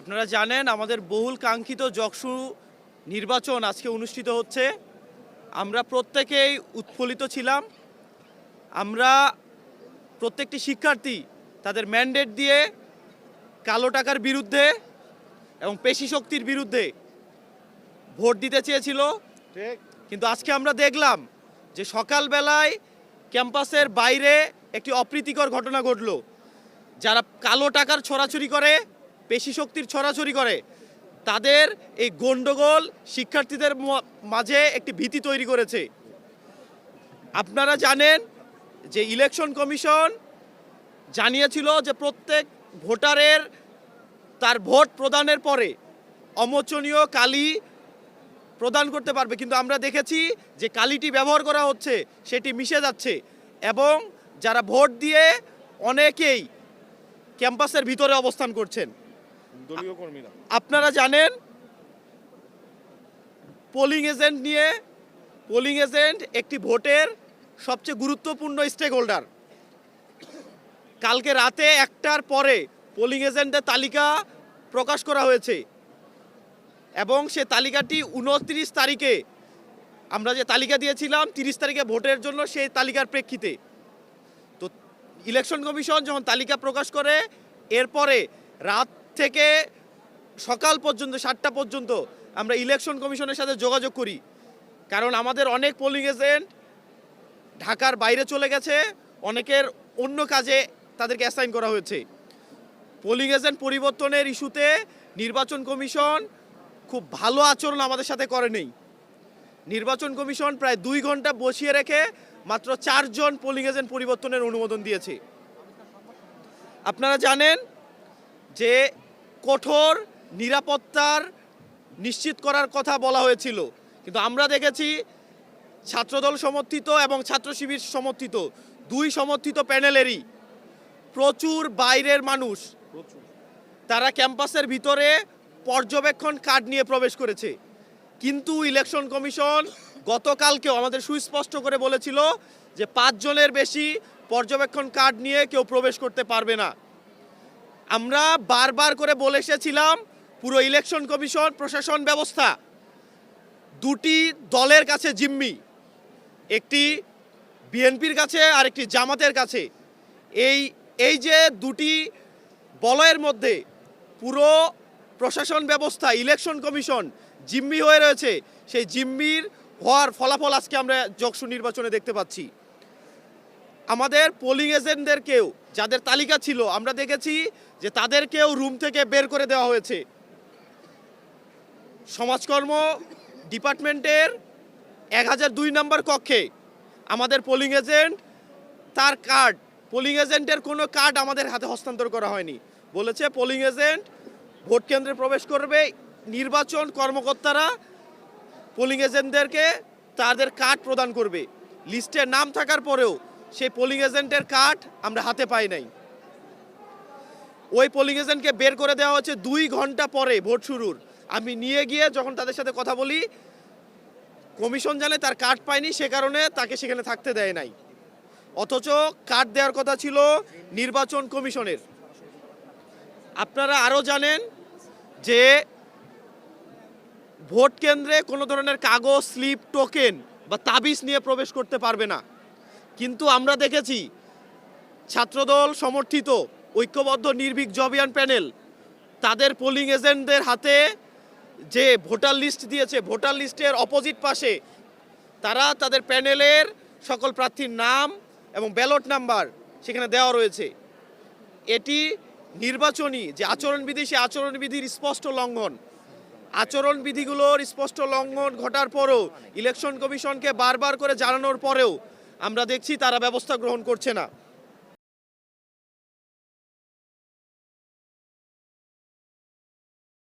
আপনারা জানেন আমাদের বহুল কাঙ্ক্ষিত যকসু নির্বাচন আজকে অনুষ্ঠিত হচ্ছে। আমরা প্রত্যেকেই উৎফুল্লিত ছিলাম। আমরা প্রত্যেকটি শিক্ষার্থী তাদের ম্যান্ডেট দিয়ে কালো টাকার বিরুদ্ধে এবং পেশি শক্তির বিরুদ্ধে ভোট দিতে চেয়েছিল। কিন্তু আজকে আমরা দেখলাম যে সকালবেলায় ক্যাম্পাসের বাইরে একটি অপ্রীতিকর ঘটনা ঘটল। যারা কালো টাকার ছড়াছড়ি করে, পেশি শক্তির ছড়াছড়ি করে, তাদের এই গন্ডগোল শিক্ষার্থীদের মাঝে একটি ভীতি তৈরি করেছে। আপনারা জানেন যে ইলেকশন কমিশন জানিয়েছিল যে প্রত্যেক ভোটারের তার ভোট প্রদানের পরে অমোচনীয় কালি প্রদান করতে পারবে, কিন্তু আমরা দেখেছি যে কালিটি ব্যবহার করা হচ্ছে সেটি মিশে যাচ্ছে এবং যারা ভোট দিয়ে অনেকেই ক্যাম্পাসের ভিতরে অবস্থান করছেন। দলীয় কর্মীরা আপনারা জানেন পোলিং এজেন্ট একটি ভোটের সবচেয়ে গুরুত্বপূর্ণ স্টেক হোল্ডার। কালকে রাতে 1টার পরে পোলিং এজেন্টের তালিকা প্রকাশ করা হয়েছে এবং সে তালিকাটি 29 তারিখে, আমরা যে তালিকা দিয়েছিলাম 30 তারিখে ভোটের জন্য, সেই তালিকার প্রেক্ষিতে তো ইলেকশন কমিশন যখন তালিকা প্রকাশ করে এরপরে রাত থেকে সকাল পর্যন্ত 7টা পর্যন্ত আমরা ইলেকশন কমিশনের সাথে যোগাযোগ করি, কারণ আমাদের অনেক পোলিং এজেন্ট ঢাকার বাইরে চলে গেছে, অনেকের অন্য কাজে তাদেরকে অ্যাসাইন করা হয়েছে। পোলিং এজেন্ট পরিবর্তনের ইস্যুতে নির্বাচন কমিশন খুব ভালো আচরণ আমাদের সাথে করেনি। নির্বাচন কমিশন প্রায় 2 ঘন্টা বসিয়ে রেখে মাত্র 4 জন পোলিং এজেন্ট পরিবর্তনের অনুমোদন দিয়েছে। আপনারা জানেন যে কঠোর নিরাপত্তার নিশ্চিত করার কথা বলা হয়েছিল, কিন্তু আমরা দেখেছি ছাত্রদল সমর্থিত এবং ছাত্র শিবির সমর্থিত 2 সমর্থিত প্যানেলেরই প্রচুর বাইরের মানুষ তারা ক্যাম্পাসের ভিতরে পর্যবেক্ষণ কার্ড নিয়ে প্রবেশ করেছে। কিন্তু ইলেকশন কমিশন গতকালকেও আমাদের সুস্পষ্ট করে বলেছিল যে 5 জনের বেশি পর্যবেক্ষণ কার্ড নিয়ে কেউ প্রবেশ করতে পারবে না। আমরা বারবার করে বলে এসেছিলাম পুরো ইলেকশন কমিশন প্রশাসন ব্যবস্থা 2টি দলের কাছে জিম্মি, একটি বিএনপির কাছে আর একটি জামাতের কাছে। এই যে 2টি বলয়ের মধ্যে পুরো প্রশাসন ব্যবস্থা ইলেকশন কমিশন জিম্মি হয়ে রয়েছে, সেই জিম্মির হওয়ার ফলাফল আজকে আমরা যকসু নির্বাচনে দেখতে পাচ্ছি। আমাদের পোলিং এজেন্টদেরকেও যাদের তালিকা ছিল আমরা দেখেছি যে তাদেরকেও রুম থেকে বের করে দেওয়া হয়েছে। সমাজকর্ম ডিপার্টমেন্টের 1002 নম্বর কক্ষে আমাদের পোলিং এজেন্ট তার কার্ড, পোলিং এজেন্টের কোনো কার্ড আমাদের হাতে হস্তান্তর করা হয়নি। বলেছে পোলিং এজেন্ট ভোট কেন্দ্রে প্রবেশ করবে, নির্বাচন কর্মকর্তারা পোলিং এজেন্টদেরকে তাদের কার্ড প্রদান করবে। লিস্টে নাম থাকার পরেও সেই পোলিং এজেন্টের কার্ড আমরা হাতে পাই নাই। ওই পোলিং এজেন্টকে বের করে দেওয়া হচ্ছে 2 ঘন্টা পরে ভোট শুরুর। আমি নিয়ে গিয়ে যখন তাদের সাথে কথা বলি, কমিশন জানে তার কার্ড পায়নি, সে কারণে তাকে সেখানে থাকতে দেয় নাই, অথচ কার্ড দেওয়ার কথা ছিল নির্বাচন কমিশনের। আপনারা আরও জানেন যে ভোট কেন্দ্রে কোনো ধরনের কাগজ, স্লিপ, টোকেন বা তাবিজ নিয়ে প্রবেশ করতে পারবে না। কিন্তু আমরা দেখেছি ছাত্রদল সমর্থিত ঐক্যবদ্ধ নির্ভীক জবিয়ান প্যানেল তাদের পোলিং এজেন্টদের হাতে যে ভোটার লিস্ট দিয়েছে, ভোটার লিস্টের অপোজিট পাশে তারা তাদের প্যানেলের সকল প্রার্থীর নাম এবং ব্যালট নাম্বার সেখানে দেওয়া রয়েছে। এটি নির্বাচনী যে আচরণবিধি, সে আচরণবিধির স্পষ্ট লঙ্ঘন। আচরণবিধিগুলোর স্পষ্ট লঙ্ঘন ঘটার পরেও ইলেকশন কমিশনকে বারবার করে জানানোর পরেও আমরা দেখছি তারা ব্যবস্থা গ্রহণ করছে না।